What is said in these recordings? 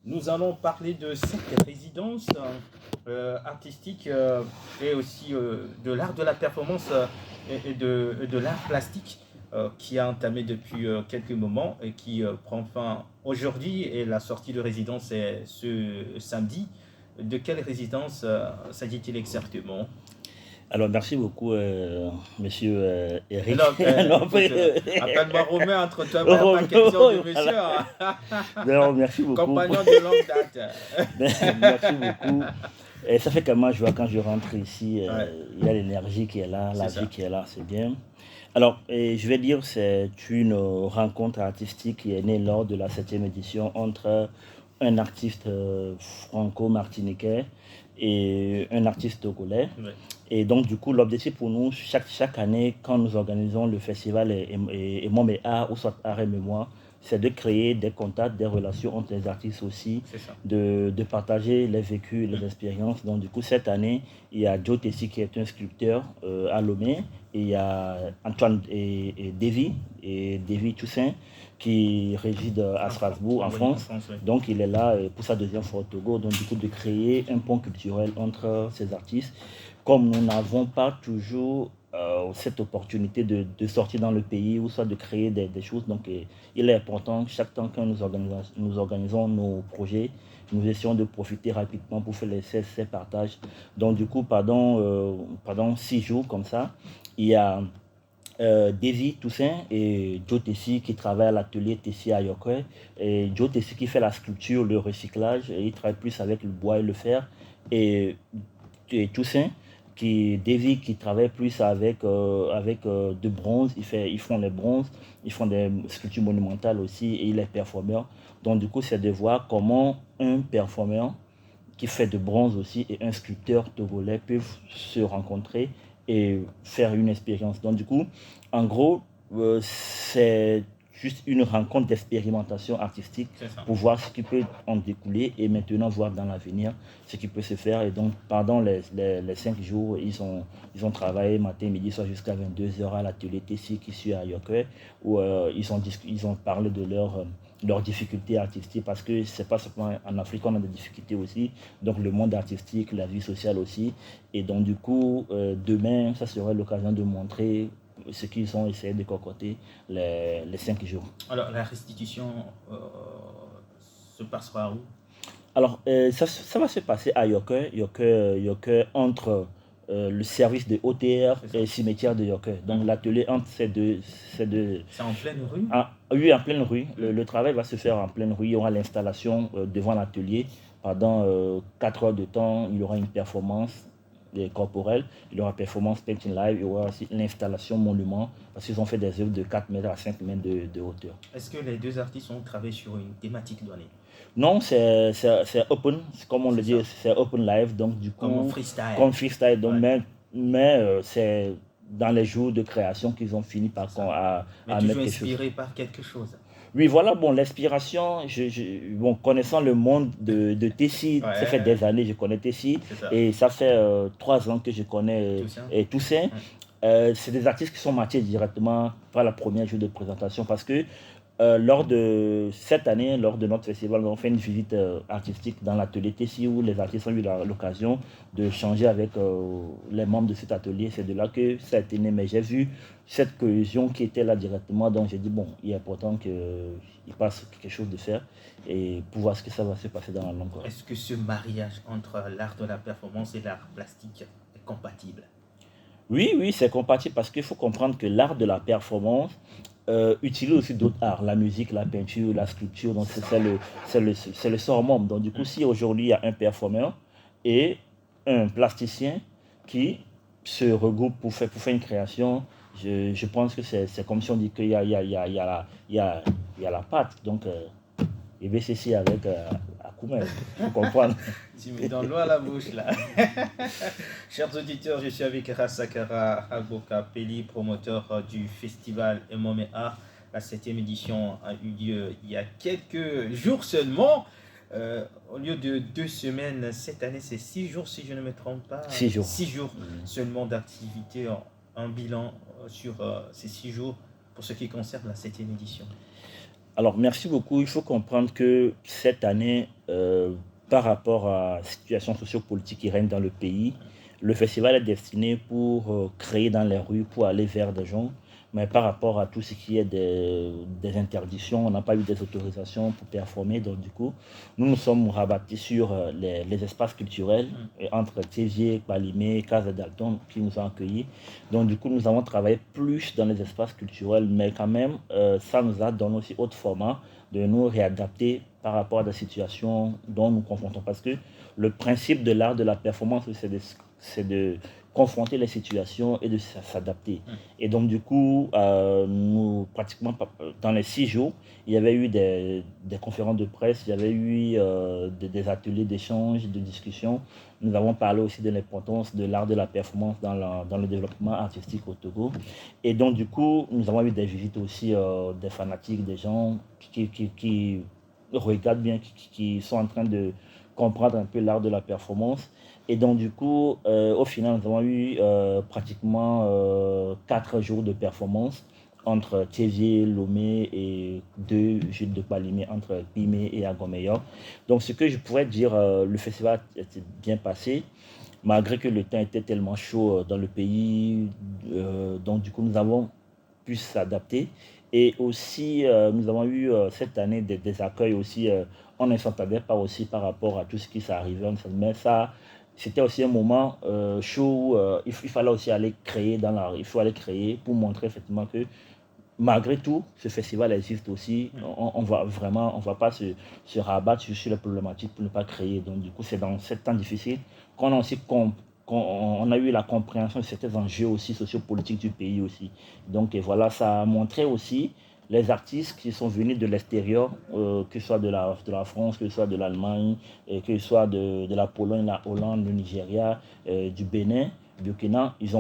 Nous allons parler de cette résidence artistique et aussi de l'art de la performance et de l'art plastique qui a entamé depuis quelques moments et qui prend fin aujourd'hui. Et la sortie de résidence est ce samedi. De quelle résidence s'agit-il exactement? Alors, merci beaucoup, monsieur Eric. Alors, Non, écoute, après, appelle-moi Romain, entre toi et moi, il n'y a pas question de monsieur, voilà. hein. Non, merci beaucoup. Compagnon de longue date. Merci beaucoup. Et ça fait quand même joie quand je rentre ici. Ouais, Il y a l'énergie qui est là, c'est la vie ça. qui est là, c'est bien. Alors, je vais dire, c'est une rencontre artistique qui est née lors de la 7e édition entre un artiste franco-martiniquais et un artiste togolais. Ouais. Et donc, du coup, l'objectif pour nous, chaque année, quand nous organisons le festival et Mon et Art, ou soit Art et Mémoire, c'est de créer des contacts, des relations entre les artistes aussi, C'est ça. de partager les vécus, les expériences. Donc, du coup, cette année, il y a Joe Tessi qui est un sculpteur à Lomé, et il y a Antoine et Davy Toussaint qui réside à Strasbourg, en Oui, en France. France, oui. Donc, il est là pour sa deuxième fois au Togo. Donc, du coup, de créer un pont culturel entre ces artistes. Comme nous n'avons pas toujours cette opportunité de sortir dans le pays ou soit de créer des choses, donc il est important que chaque temps que nous organisons nos projets, nous essayons de profiter rapidement pour faire ces partages. Donc du coup, pendant 6 jours comme ça, il y a Davy Toussaint et Joe Tessi qui travaillent à l'atelier Tessi à Yokoy. Et Joe Tessi qui fait la sculpture, le recyclage, et il travaille plus avec le bois et le fer. Et Toussaint, Davy qui travaille plus avec de bronze, ils font les bronzes, ils font des sculptures monumentales aussi et il est performeur. Donc du coup, c'est de voir comment un performeur qui fait de bronze aussi et un sculpteur togolais peuvent se rencontrer et faire une expérience. Donc du coup, en gros, c'est juste une rencontre d'expérimentation artistique C'est ça. pour voir ce qui peut en découler et maintenant voir dans l'avenir ce qui peut se faire. Et donc pendant les 5 jours, ils ont travaillé matin, midi, soir jusqu'à 22h à l'atelier Tessi qui suit à Yoke, où ils ont parlé de leurs difficultés artistiques, parce que c'est pas seulement en Afrique qu'on a des difficultés aussi, donc le monde artistique, la vie sociale aussi. Et donc du coup, demain, ça serait l'occasion de montrer ce qu'ils ont essayé de concocter les 5 jours. Alors, la restitution se passera où? Alors, ça va se passer à Yoke, entre le service de OTR C'est et ça. le cimetière de Yoke. Donc, l'atelier entre ces deux. C'est en pleine rue? Oui, en pleine rue. Le travail va se faire en pleine rue. Il y aura l'installation devant l'atelier. Pendant 4 heures de temps, il y aura une performance corporelle. Il y aura performance painting live. Il y aura aussi l'installation monument, parce qu'ils ont fait des œuvres de 4 mètres à 5 mètres de hauteur. Est-ce que les deux artistes ont travaillé sur une thématique donnée? Non, c'est open, comme on le C'est dit, ça. c'est open live, donc du Comme en coup, freestyle. comme freestyle, donc, Ouais, mais c'est dans les jours de création qu'ils ont fini c'est par ça. Mais à mettre toujours quelque chose. inspiré par quelque chose. Oui, voilà, bon, l'inspiration, bon, connaissant le monde de Tessi, ça fait Ouais, des années que je connais Tessi, c'est ça. et ça fait 3 ans que je connais Tout ça. Toussaint. Ouais. C'est des artistes qui sont matchés directement par la première jour de présentation, parce que lors de cette année, lors de notre festival, on fait une visite artistique dans l'atelier Tessi où les artistes ont eu l'occasion de changer avec les membres de cet atelier. C'est de là que ça a été né. Mais j'ai vu cette cohésion qui était là directement. Donc j'ai dit, bon, il est important qu'il passe quelque chose de faire et pour voir ce que ça va se passer dans la langue. Est-ce que ce mariage entre l'art de la performance et l'art plastique est compatible? Oui, c'est compatible, parce qu'il faut comprendre que l'art de la performance utilise aussi d'autres arts, la musique, la peinture, la sculpture. Donc c'est le sort membre. Donc du coup, si aujourd'hui il y a un performeur et un plasticien qui se regroupent pour faire une création, je pense que c'est comme si on dit qu'il y a la pâte. Donc il va ceci avec Akoumel, il faut comprendre. Tu me donnes l'eau à la bouche là. Chers auditeurs, je suis avec Rasakara Agboka-Peli, promoteur du festival Emome Art. La 7e édition a eu lieu il y a quelques jours seulement. Au lieu de 2 semaines, cette année c'est 6 jours si je ne me trompe pas. 6 jours. 6 jours seulement d'activité, un bilan sur ces 6 jours pour ce qui concerne la 7e édition. Alors, merci beaucoup. Il faut comprendre que cette année, par rapport à la situation sociopolitique qui règne dans le pays, le festival est destiné pour créer dans les rues, pour aller vers des gens. Mais par rapport à tout ce qui est des interdictions, on n'a pas eu des autorisations pour performer. Donc, du coup, nous nous sommes rabattus sur les espaces culturels entre Théviers, Palimé, Casa Dalton qui nous ont accueillis. Donc, du coup, nous avons travaillé plus dans les espaces culturels, mais quand même, ça nous a donné aussi autre format de nous réadapter par rapport à des situations dont nous confrontons. Parce que le principe de l'art de la performance, c'est de confronter les situations et de s'adapter. Et donc, du coup, nous, pratiquement dans les 6 jours, il y avait eu des conférences de presse, il y avait eu des ateliers d'échange, de discussion. Nous avons parlé aussi de l'importance de l'art de la performance dans le développement artistique au Togo. Et donc, du coup, nous avons eu des visites aussi des fanatiques, des gens qui regardent bien, qui sont en train de comprendre un peu l'art de la performance. Et donc, du coup, au final, nous avons eu pratiquement 4 jours de performance entre Théviers, Lomé et 2 Jules de Palimé, entre Pimé et Agomeyor. Donc, ce que je pourrais dire, le festival était bien passé, malgré que le temps était tellement chaud dans le pays. Donc, du coup, nous avons pu s'adapter. Et aussi, nous avons eu cette année des accueils aussi, on ne s'entendait pas aussi par rapport à tout ce qui s'est arrivé. Mais ça, c'était aussi un moment chaud où il fallait aussi aller créer il faut aller créer pour montrer effectivement que malgré tout, ce festival existe aussi. On va vraiment, on va pas se rabattre sur les problématiques pour ne pas créer. Donc, du coup, c'est dans ce temps difficile qu'on a aussi on a eu la compréhension de certains enjeux aussi sociopolitiques du pays aussi. Donc, et voilà, ça a montré aussi les artistes qui sont venus de l'extérieur, que ce soit de la France, que ce soit de l'Allemagne, que ce soit de la Pologne, la Hollande, le Nigeria, du Bénin, Burkina, ils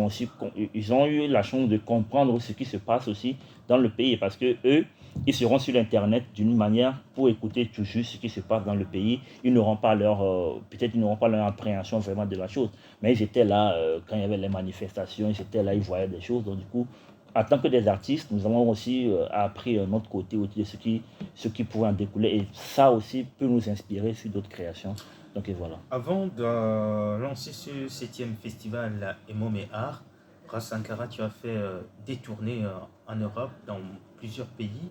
ont eu la chance de comprendre ce qui se passe aussi dans le pays parce que eux, ils seront sur l'internet d'une manière pour écouter toujours ce qui se passe dans le pays. Ils n'auront pas peut-être ils n'auront pas leur appréhension vraiment de la chose, mais ils étaient là quand il y avait les manifestations, ils étaient là, ils voyaient des choses. Donc du coup, en tant que des artistes, nous avons aussi appris notre côté aussi de ce qui pouvait en découler et ça aussi peut nous inspirer sur d'autres créations. Donc et voilà. Avant de lancer ce 7e festival Emom et Art, Sankara, tu as fait des tournées en Europe, dans plusieurs pays.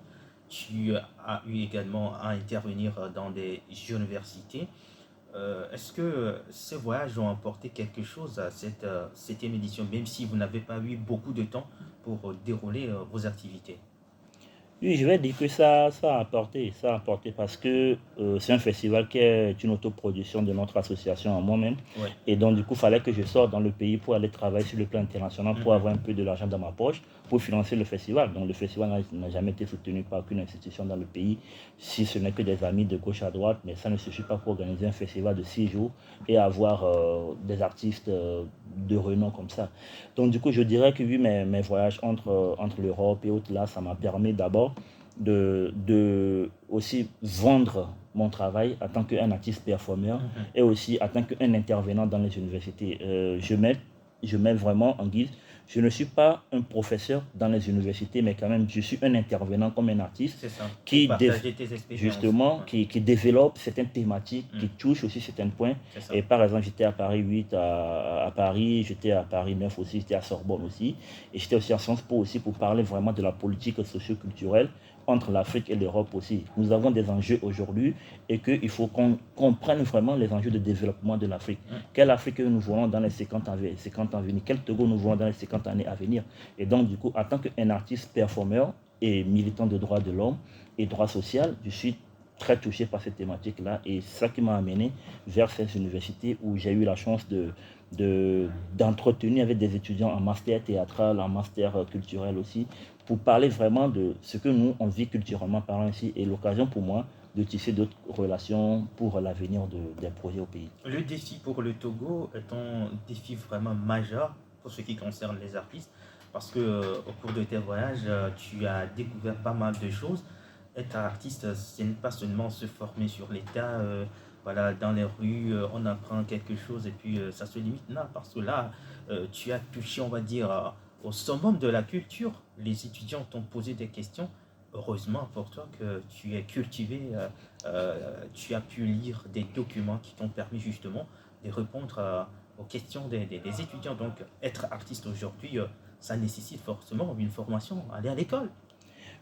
Tu as eu également à intervenir dans des universités. Est-ce que ces voyages ont apporté quelque chose à cette 7e édition, même si vous n'avez pas eu beaucoup de temps pour dérouler vos activités? Oui, je vais dire que ça a apporté parce que c'est un festival qui est une autoproduction de notre association à moi-même. Oui. Et donc, du coup, il fallait que je sorte dans le pays pour aller travailler sur le plan international, pour avoir un peu de l'argent dans ma poche, pour financer le festival. Donc, le festival n'a jamais été soutenu par aucune institution dans le pays, si ce n'est que des amis de gauche à droite, mais ça ne suffit pas pour organiser un festival de 6 jours et avoir des artistes de renom comme ça. Donc, du coup, je dirais que oui, mes voyages entre l'Europe et autres, là, ça m'a permis d'abord de aussi vendre mon travail en tant qu'un artiste performeur et aussi en tant qu'un intervenant dans les universités. Je mets vraiment en guise, je ne suis pas un professeur dans les universités, mais quand même, je suis un intervenant comme un artiste C'est ça, pour qui, partager tes expériences. justement, Ouais, qui développe certaines thématiques, qui touche aussi certains points. c'est ça. Et par exemple, j'étais à Paris 8, à Paris, j'étais à Paris 9 aussi, j'étais à Sorbonne aussi. Et j'étais aussi à Sciences Po aussi pour parler vraiment de la politique socio-culturelle entre l'Afrique et l'Europe aussi. Nous avons des enjeux aujourd'hui et qu'il faut qu'on comprenne vraiment les enjeux de développement de l'Afrique. Quelle Afrique nous voulons dans les 50 ans à venir? Quel Togo nous voulons dans les 50 années à venir? Et donc, du coup, en tant qu'un artiste performeur et militant de droits de l'homme et droits sociaux, je suis très touché par cette thématique-là et c'est ça qui m'a amené vers ces universités où j'ai eu la chance d'entretenir avec des étudiants en master théâtral, en master culturel aussi, pour parler vraiment de ce que nous, on vit culturellement parlant ici et l'occasion pour moi de tisser d'autres relations pour l'avenir des projets au pays. Le défi pour le Togo est un défi vraiment majeur pour ce qui concerne les artistes, parce que au cours de tes voyages, tu as découvert pas mal de choses. Être artiste, ce n'est pas seulement se former sur l'état, voilà, dans les rues, on apprend quelque chose et puis ça se limite là, parce que là, tu as touché, on va dire, au summum de la culture. Les étudiants t'ont posé des questions heureusement pour toi que tu es cultivé, tu as pu lire des documents qui t'ont permis justement de répondre aux questions des étudiants. Donc, être artiste aujourd'hui, ça nécessite forcément une formation, aller à l'école.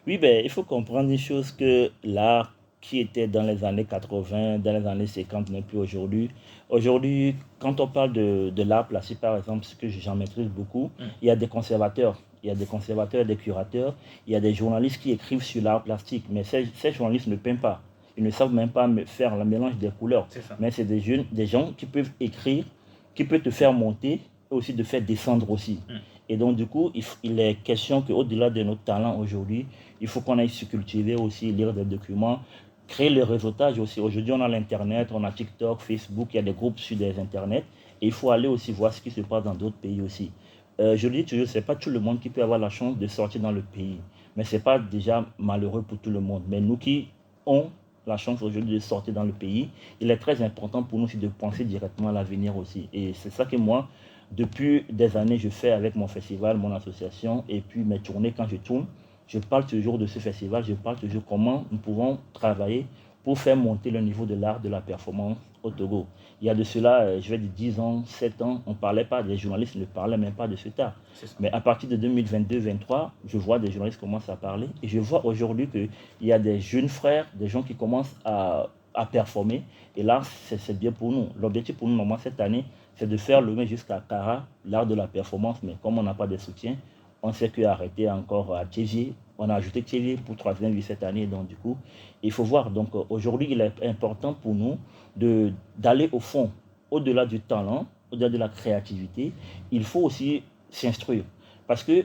Oui, ben, il faut comprendre une chose que l'art qui était dans les années 80, dans les années 50 n'est plus aujourd'hui. Aujourd'hui, quand on parle de l'art plastique, par exemple, ce que j'en maîtrise beaucoup, Mm. il y a des conservateurs. Il y a des conservateurs, des curateurs, il y a des journalistes qui écrivent sur l'art plastique, mais ces journalistes ne peignent pas. Ils ne savent même pas faire le mélange des couleurs. C'est ça. Mais c'est des gens qui peuvent écrire, qui peuvent te faire monter et aussi te faire descendre aussi. Mm. Et donc, du coup, il est question qu'au-delà de notre talent aujourd'hui, il faut qu'on aille se cultiver aussi, lire des documents, créer le réseautage aussi. Aujourd'hui, on a l'Internet, on a TikTok, Facebook, il y a des groupes sur des Internets. Et il faut aller aussi voir ce qui se passe dans d'autres pays aussi. Je le dis toujours, ce n'est pas tout le monde qui peut avoir la chance de sortir dans le pays. Mais ce n'est pas déjà malheureux pour tout le monde. Mais nous qui ont la chance aujourd'hui de sortir dans le pays, il est très important pour nous aussi de penser directement à l'avenir aussi. Et c'est ça que moi, depuis des années, je fais avec mon festival, mon association, et puis mes tournées quand je tourne. Je parle toujours de ce festival, je parle toujours comment nous pouvons travailler pour faire monter le niveau de l'art de la performance au Togo. Il y a de cela, je vais dire 10 ans, 7 ans, on ne parlait pas, les journalistes ne parlaient même pas de cet art. Mais à partir de 2022-2023, je vois des journalistes commencer à parler et je vois aujourd'hui qu'il y a des jeunes frères, des gens qui commencent à performer. Et là, c'est bien pour nous. L'objectif pour nous, normalement, cette année, c'est de faire le mai jusqu'à Cara, l'art de la performance. Mais comme on n'a pas de soutien, on s'est arrêté encore à Tchégier. On a ajouté Tchégier pour 3e cette année. Donc, du coup, il faut voir. Donc, aujourd'hui, il est important pour nous d'aller au fond, au-delà du talent, au-delà de la créativité. Il faut aussi s'instruire. Parce que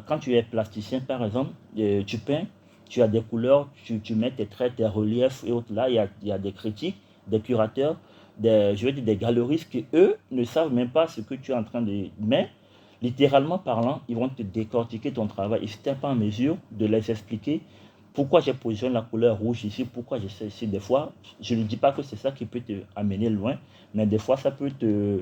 quand tu es plasticien, par exemple, tu peins, tu as des couleurs, tu mets tes traits, tes reliefs et autres. Là, il y a des critiques, des curateurs, je veux dire des galeristes qui, eux, ne savent même pas ce que tu es en train de... Mais, littéralement parlant, ils vont te décortiquer ton travail. Et si tu n'es pas en mesure de les expliquer pourquoi j'ai positionné la couleur rouge ici, pourquoi j'ai ça ici, des fois, je ne dis pas que c'est ça qui peut te amener loin, mais des fois, ça peut te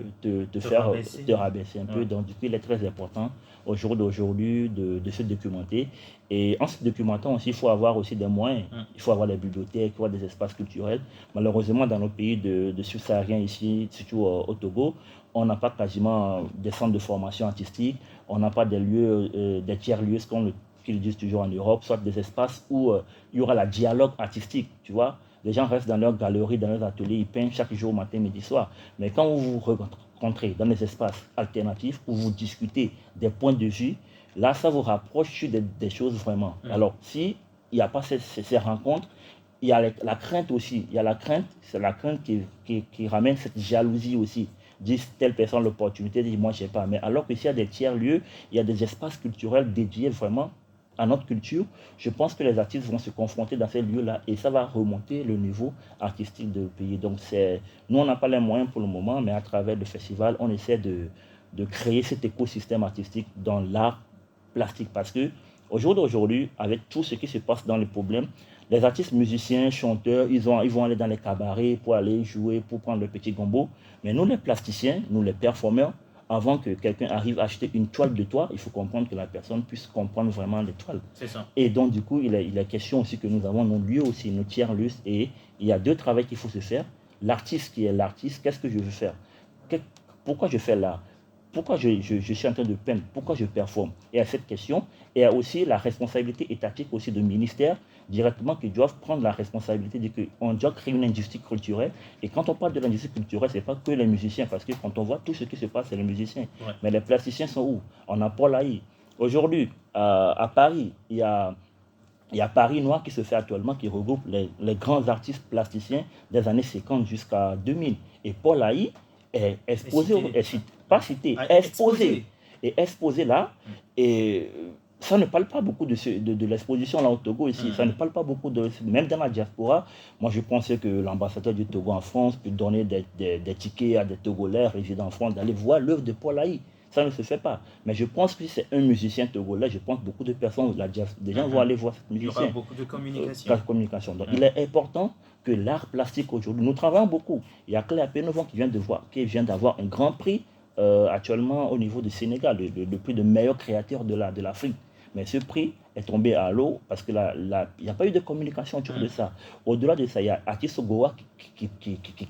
faire rabaisser. te rabaisser un peu. Ouais. Donc, du coup, il est très important au jour d'aujourd'hui de se documenter. Et en se documentant aussi, il faut avoir aussi des moyens. Il faut avoir des bibliothèques, il faut avoir des espaces culturels. Malheureusement, dans nos pays de subsahariens ici, surtout au Togo, on n'a pas quasiment des centres de formation artistique, on n'a pas des lieux, des tiers-lieux, ce qu'ils disent toujours en Europe, soit des espaces où il y aura la dialogue artistique, tu vois. Les gens restent dans leurs galeries, dans leurs ateliers, ils peignent chaque jour, matin, midi, soir. Mais quand vous vous rencontrez dans des espaces alternatifs où vous discutez des points de vue, là, ça vous rapproche des choses vraiment. Alors, s'il n'y a pas ces rencontres, il y a la crainte aussi. Il y a la crainte, c'est la crainte qui ramène cette jalousie aussi. Disent telle personne l'opportunité, dit moi je sais pas. Mais alors que s'il y a des tiers-lieux, il y a des espaces culturels dédiés vraiment à notre culture, je pense que les artistes vont se confronter dans ces lieux-là et ça va remonter le niveau artistique du pays. Donc nous on n'a pas les moyens pour le moment, mais à travers le festival, on essaie de créer cet écosystème artistique dans l'art plastique parce que au jour d'aujourd'hui, avec tout ce qui se passe dans les problèmes, les artistes musiciens, chanteurs, ils vont aller dans les cabarets pour aller jouer, pour prendre le petit gombo. Mais nous, les plasticiens, nous, les performeurs, avant que quelqu'un arrive à acheter une toile de toi, il faut comprendre que la personne puisse comprendre vraiment les toiles. C'est ça. Et donc, du coup, il est question aussi que nous avons nos lieux aussi, nos tiers-lieux. Et il y a deux travaux qu'il faut se faire. L'artiste qui est l'artiste, qu'est-ce que je veux faire? Pourquoi je fais l'art? Pourquoi je suis en train de peindre? Pourquoi je performe? Et à cette question, il y a aussi la responsabilité étatique aussi de ministères directement qui doivent prendre la responsabilité de qu'on doit créer une industrie culturelle. Et quand on parle de l'industrie culturelle, ce n'est pas que les musiciens, parce que quand on voit tout ce qui se passe, c'est les musiciens. Ouais. Mais les plasticiens sont où? On a Paul Haï. Aujourd'hui, à Paris, il y a Paris Noir qui se fait actuellement, qui regroupe les grands artistes plasticiens des années 50 jusqu'à 2000. Et Paul Haï est exposé, pas cité, exposé. Et exposé là, et ça ne parle pas beaucoup de l'exposition là au Togo ici. Ça ne parle pas beaucoup même dans la diaspora. Moi, je pensais que l'ambassadeur du Togo en France peut donner des tickets à des Togolais résidant en France d'aller voir l'œuvre de Paul Haï. Ça ne se fait pas. Mais je pense que si c'est un musicien togolais, je pense que beaucoup de personnes, des gens vont aller voir cet musicien. Il y aura beaucoup de communication. Donc, il est important que l'art plastique aujourd'hui, nous travaillons beaucoup. Il y a Claire Pénovon qui vient d'avoir un grand prix actuellement au niveau du Sénégal, le prix de meilleur créateur de l'Afrique. Mais ce prix est tombé à l'eau parce que il n'y a pas eu de communication autour de ça. Au-delà de ça, il y a Artist Goa qui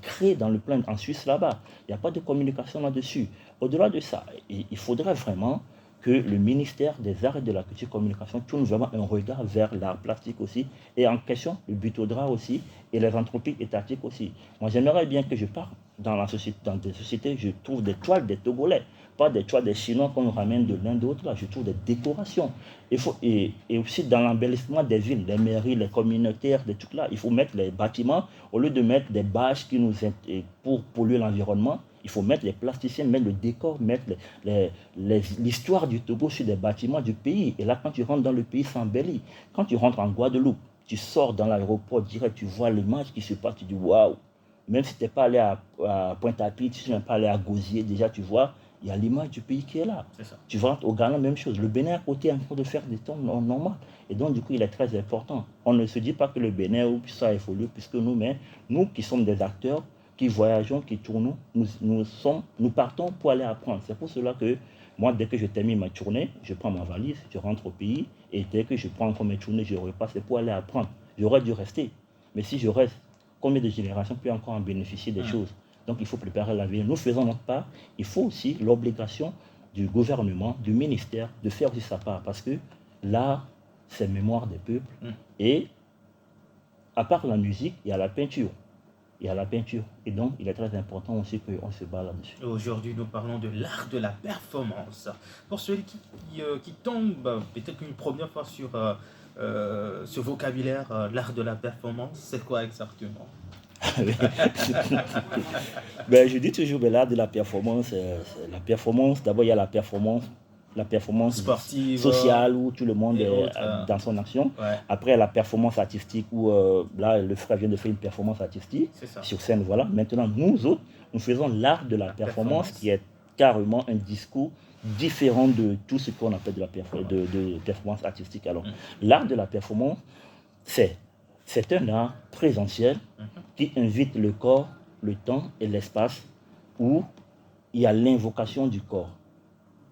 crée dans le plan en Suisse là-bas. Il n'y a pas de communication là-dessus. Au-delà de ça, il faudrait vraiment que le ministère des Arts et de la Culture et Communication tourne vraiment un regard vers l'art plastique aussi, et en question le Butodra aussi, et les entreprises étatiques aussi. Moi, j'aimerais bien que je parte dans des sociétés, je trouve des toiles des Togolais, pas des toiles des Chinois qu'on ramène de l'un d'autre, là, je trouve des décorations. Et aussi dans l'embellissement des villes, les mairies, les communautaires, des trucs là, il faut mettre les bâtiments, au lieu de mettre des bâches pour polluer l'environnement, il faut mettre les plasticiens, mettre le décor, mettre l'histoire du Togo sur des bâtiments du pays. Et là, quand tu rentres dans le pays, c'est embelli. Quand tu rentres en Guadeloupe, tu sors dans l'aéroport direct, tu vois l'image qui se passe, tu dis waouh. Même si tu n'es pas allé à Pointe-à-Pitre, si tu n'es pas allé à Gosier, déjà tu vois, il y a l'image du pays qui est là. C'est ça. Tu vas au Ghana, même chose. Le Bénin à côté est en train de faire des temps normaux. Et donc, du coup, il est très important. On ne se dit pas que le Bénin, ou ça évolue, puisque nous qui sommes des acteurs, qui voyageons, qui tournons, nous partons pour aller apprendre. C'est pour cela que moi, dès que je termine ma tournée, je prends ma valise, je rentre au pays, et dès que je prends encore mes tournées, je repasse, c'est pour aller apprendre. J'aurais dû rester. Mais si je reste, combien de générations peuvent encore en bénéficier des choses? Donc il faut préparer l'avenir. Nous faisons notre part. Il faut aussi l'obligation du gouvernement, du ministère, de faire aussi sa part. Parce que là, c'est mémoire des peuples. Et à part la musique, il y a la peinture. Il y a la peinture. Et donc, il est très important aussi qu'on se bat là-dessus. Aujourd'hui, nous parlons de l'art de la performance. Pour celui qui tombe peut-être une première fois sur ce vocabulaire, l'art de la performance, c'est quoi exactement? Je dis toujours l'art de la performance. D'abord, il y a la performance sportive, sociale où tout le monde est dans son action. Ouais. Après, la performance artistique où là, le frère vient de faire une performance artistique sur scène. Voilà. Maintenant, nous autres, nous faisons l'art de la performance qui est carrément un discours différent de tout ce qu'on appelle de performance artistique. Alors, l'art de la performance, c'est un art présentiel qui invite le corps, le temps et l'espace où il y a l'invocation du corps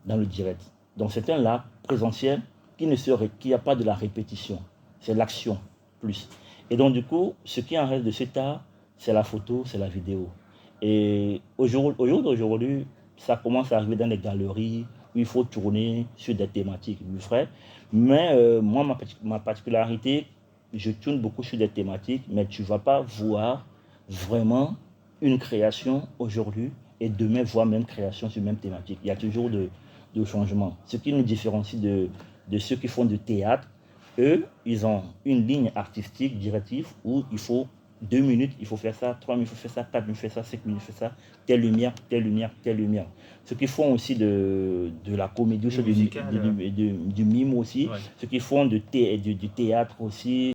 dans le direct. Donc c'est un art présentiel qui n'a pas de la répétition. C'est l'action plus. Et donc du coup, ce qui en reste de cet art, c'est la photo, c'est la vidéo. Et au jour d'aujourd'hui, ça commence à arriver dans les galeries où il faut tourner sur des thématiques, frère. Mais moi, ma particularité, je tourne beaucoup sur des thématiques, mais tu ne vas pas voir vraiment une création aujourd'hui et demain voir même création sur même thématique. Il y a toujours de changements. Ce qui nous différencie de ceux qui font du théâtre, eux, ils ont une ligne artistique directive où il faut 2 minutes, il faut faire ça, 3 minutes, il faut faire ça, 4 minutes, il faut faire ça, 5 minutes, il faut faire ça, telle lumière, telle lumière, telle lumière. Ceux qui font aussi de la comédie, du mime aussi, ceux qui font du théâtre aussi,